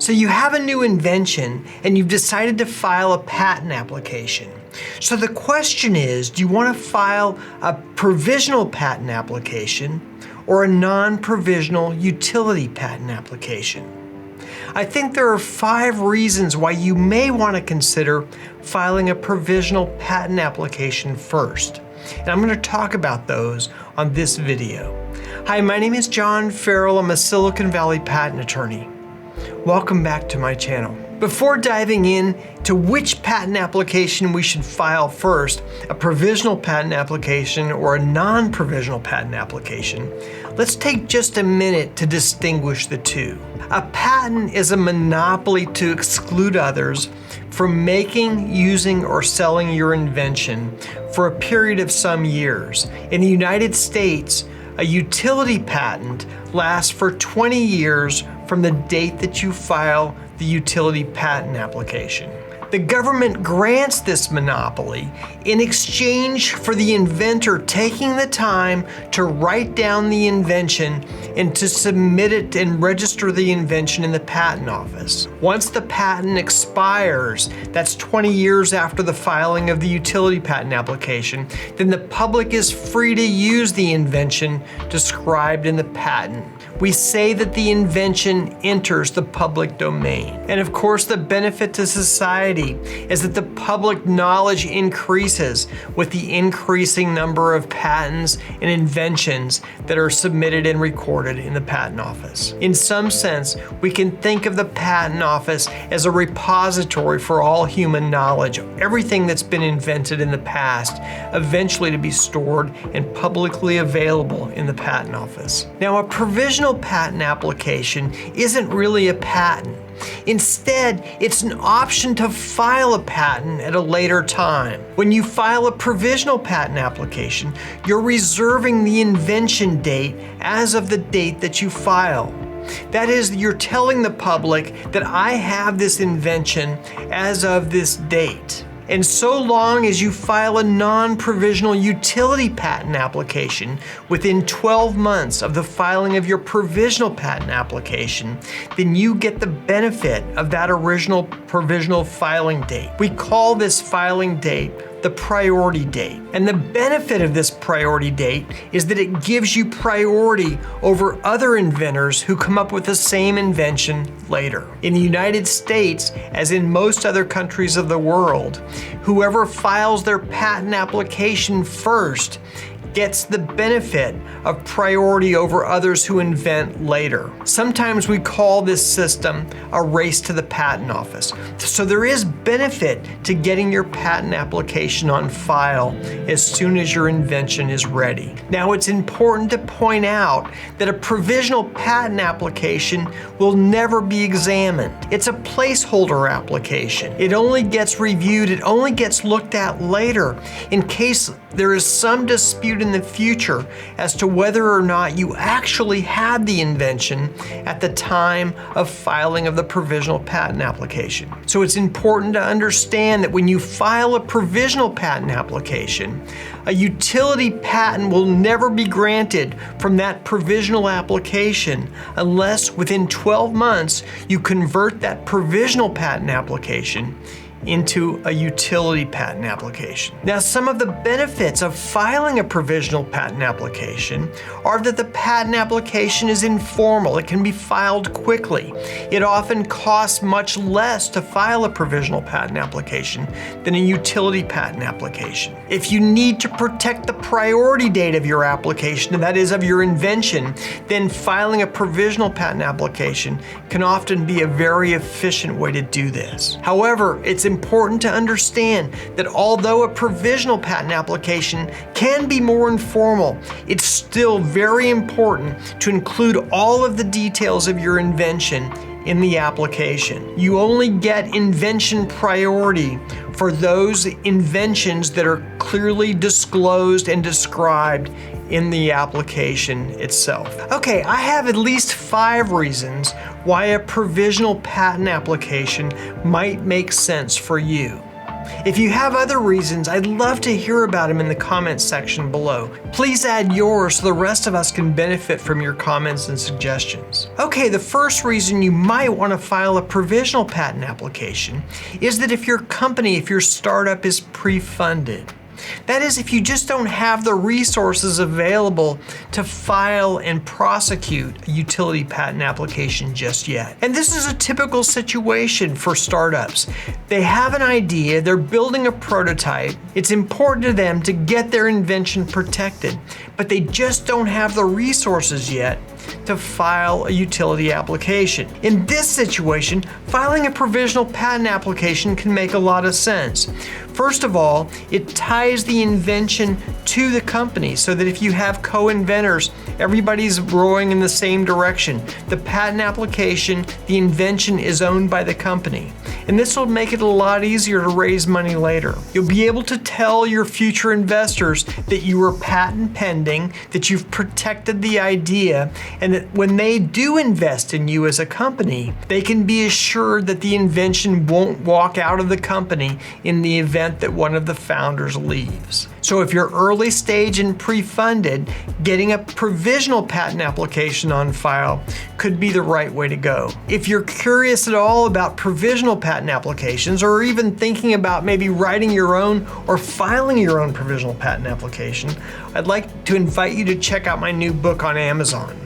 So you have a new invention and you've decided to file a patent application. So the question is, do you want to file a provisional patent application or a non-provisional utility patent application? I think there are 5 reasons why you may want to consider filing a provisional patent application first. And I'm going to talk about those on this video. Hi, my name is Carr Ferrell. I'm a Silicon Valley patent attorney. Welcome back to my channel. Before diving in to which patent application we should file first, a provisional patent application or a non-provisional patent application, let's take just a minute to distinguish the two. A patent is a monopoly to exclude others from making, using, or selling your invention for a period of some years. In the United States, a utility patent lasts for 20 years from the date that you file the utility patent application. The government grants this monopoly in exchange for the inventor taking the time to write down the invention and to submit it and register the invention in the patent office. Once the patent expires, that's 20 years after the filing of the utility patent application, then the public is free to use the invention described in the patent. We say that the invention enters the public domain. And of course, the benefit to society is that the public knowledge increases with the increasing number of patents and inventions that are submitted and recorded in the patent office. In some sense, we can think of the patent office as a repository for all human knowledge, everything that's been invented in the past, eventually to be stored and publicly available in the patent office. Now, a provisional patent application isn't really a patent. Instead, it's an option to file a patent at a later time. When you file a provisional patent application, you're reserving the invention date as of the date that you file. That is, you're telling the public that I have this invention as of this date. And so long as you file a non-provisional utility patent application within 12 months of the filing of your provisional patent application, then you get the benefit of that original provisional filing date. We call this filing date the priority date. And the benefit of this priority date is that it gives you priority over other inventors who come up with the same invention later. In the United States, as in most other countries of the world, whoever files their patent application first gets the benefit of priority over others who invent later. Sometimes we call this system a race to the patent office. So there is benefit to getting your patent application on file as soon as your invention is ready. Now, it's important to point out that a provisional patent application will never be examined. It's a placeholder application. It only gets reviewed, it only gets looked at later in case there is some dispute in the future as to whether or not you actually had the invention at the time of filing of the provisional patent application. So it's important to understand that when you file a provisional patent application, a utility patent will never be granted from that provisional application unless within 12 months you convert that provisional patent application into a utility patent application. Now, some of the benefits of filing a provisional patent application are that the patent application is informal. It can be filed quickly. It often costs much less to file a provisional patent application than a utility patent application. If you need to protect the priority date of your application, that is of your invention, then filing a provisional patent application can often be a very efficient way to do this. However, it's important to understand that although a provisional patent application can be more informal, it's still very important to include all of the details of your invention in the application. You only get invention priority for those inventions that are clearly disclosed and described in the application itself. Okay, I have at least 5 reasons why a provisional patent application might make sense for you. If you have other reasons, I'd love to hear about them in the comments section below. Please add yours so the rest of us can benefit from your comments and suggestions. Okay, the first reason you might want to file a provisional patent application is that if your company, if your startup is pre-funded. That is, if you just don't have the resources available to file and prosecute a utility patent application just yet. And this is a typical situation for startups. They have an idea, they're building a prototype, it's important to them to get their invention protected, but they just don't have the resources yet to file a utility application. In this situation, filing a provisional patent application can make a lot of sense. First of all, it ties the invention to the company so that if you have co-inventors, everybody's rowing in the same direction. The patent application, the invention is owned by the company. And this will make it a lot easier to raise money later. You'll be able to tell your future investors that you were patent pending, that you've protected the idea, and that when they do invest in you as a company, they can be assured that the invention won't walk out of the company in the event that one of the founders leaves. So if you're early stage and pre-funded, getting a provisional patent application on file could be the right way to go. If you're curious at all about provisional patent applications, or even thinking about maybe writing your own or filing your own provisional patent application, I'd like to invite you to check out my new book on Amazon.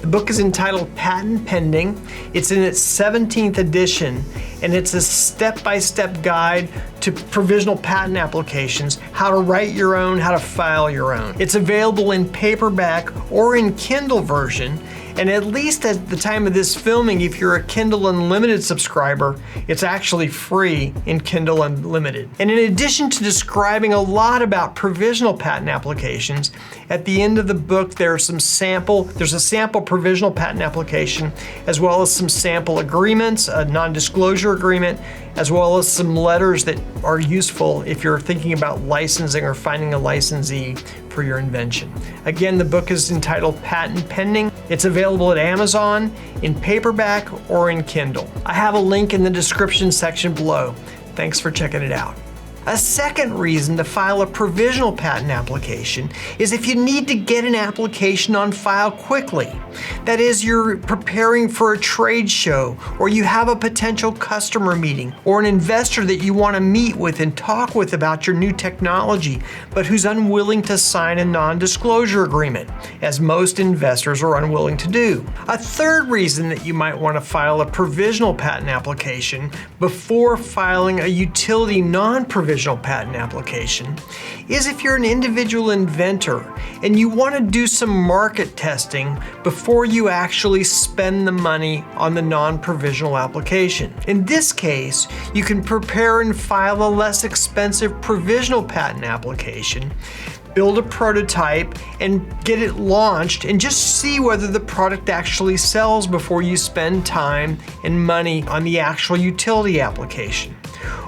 The book is entitled Patent Pending. It's in its 17th edition, and it's a step-by-step guide to provisional patent applications, how to write your own, how to file your own. It's available in paperback or in Kindle version, and at least at the time of this filming, if you're a Kindle Unlimited subscriber, it's actually free in Kindle Unlimited. And in addition to describing a lot about provisional patent applications, at the end of the book there's a sample provisional patent application, as well as some sample agreements, a non-disclosure agreement, as well as some letters that are useful if you're thinking about licensing or finding a licensee for your invention. Again, the book is entitled Patent Pending. It's available at Amazon in paperback or in Kindle. I have a link in the description section below. Thanks for checking it out. A second reason to file a provisional patent application is if you need to get an application on file quickly. That is, you're preparing for a trade show, or you have a potential customer meeting, or an investor that you want to meet with and talk with about your new technology, but who's unwilling to sign a non-disclosure agreement, as most investors are unwilling to do. A third reason that you might want to file a provisional patent application before filing a utility non-provisional patent application is if you're an individual inventor and you want to do some market testing before you actually spend the money on the non-provisional application. In this case, you can prepare and file a less expensive provisional patent application, build a prototype, and get it launched, and just see whether the product actually sells before you spend time and money on the actual utility application.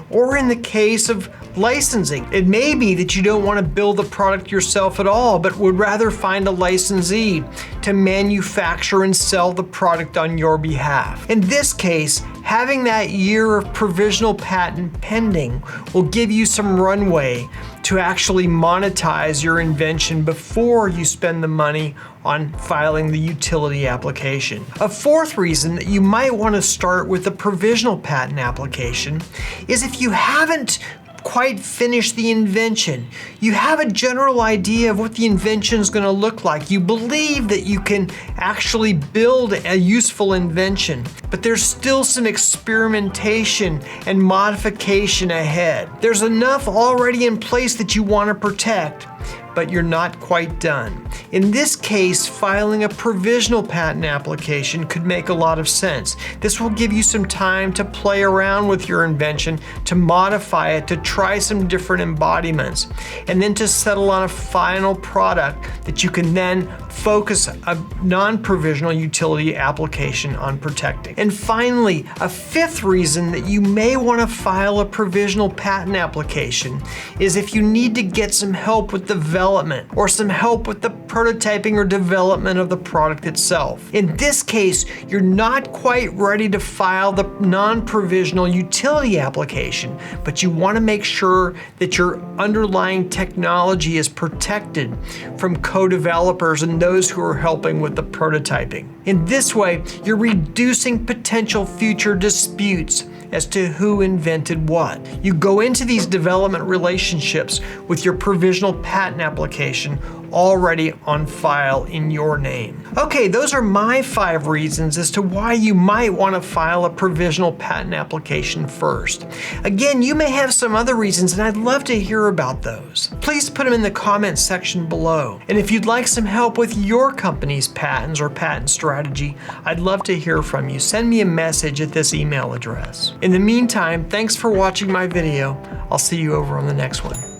Or in the case of licensing, it may be that you don't want to build the product yourself at all, but would rather find a licensee to manufacture and sell the product on your behalf. In this case, having that year of provisional patent pending will give you some runway to actually monetize your invention before you spend the money on filing the utility application. A fourth reason that you might want to start with a provisional patent application is if you haven't quite finished the invention. You have a general idea of what the invention is going to look like. You believe that you can actually build a useful invention, but there's still some experimentation and modification ahead. There's enough already in place that you want to protect, but you're not quite done. In this case, filing a provisional patent application could make a lot of sense. This will give you some time to play around with your invention, to modify it, to try some different embodiments, and then to settle on a final product that you can then focus a non-provisional utility application on protecting. And finally, a fifth reason that you may want to file a provisional patent application is if you need to get some help with development or some help with the prototyping or development of the product itself. In this case, you're not quite ready to file the non-provisional utility application, but you want to make sure that your underlying technology is protected from co-developers and those who are helping with the prototyping. In this way, you're reducing potential future disputes as to who invented what. You go into these development relationships with your provisional patent application already on file in your name. Okay, those are my 5 reasons as to why you might want to file a provisional patent application first. Again, you may have some other reasons and I'd love to hear about those. Please put them in the comments section below. And if you'd like some help with your company's patents or patent strategy, I'd love to hear from you. Send me a message at this email address. In the meantime, thanks for watching my video. I'll see you over on the next one.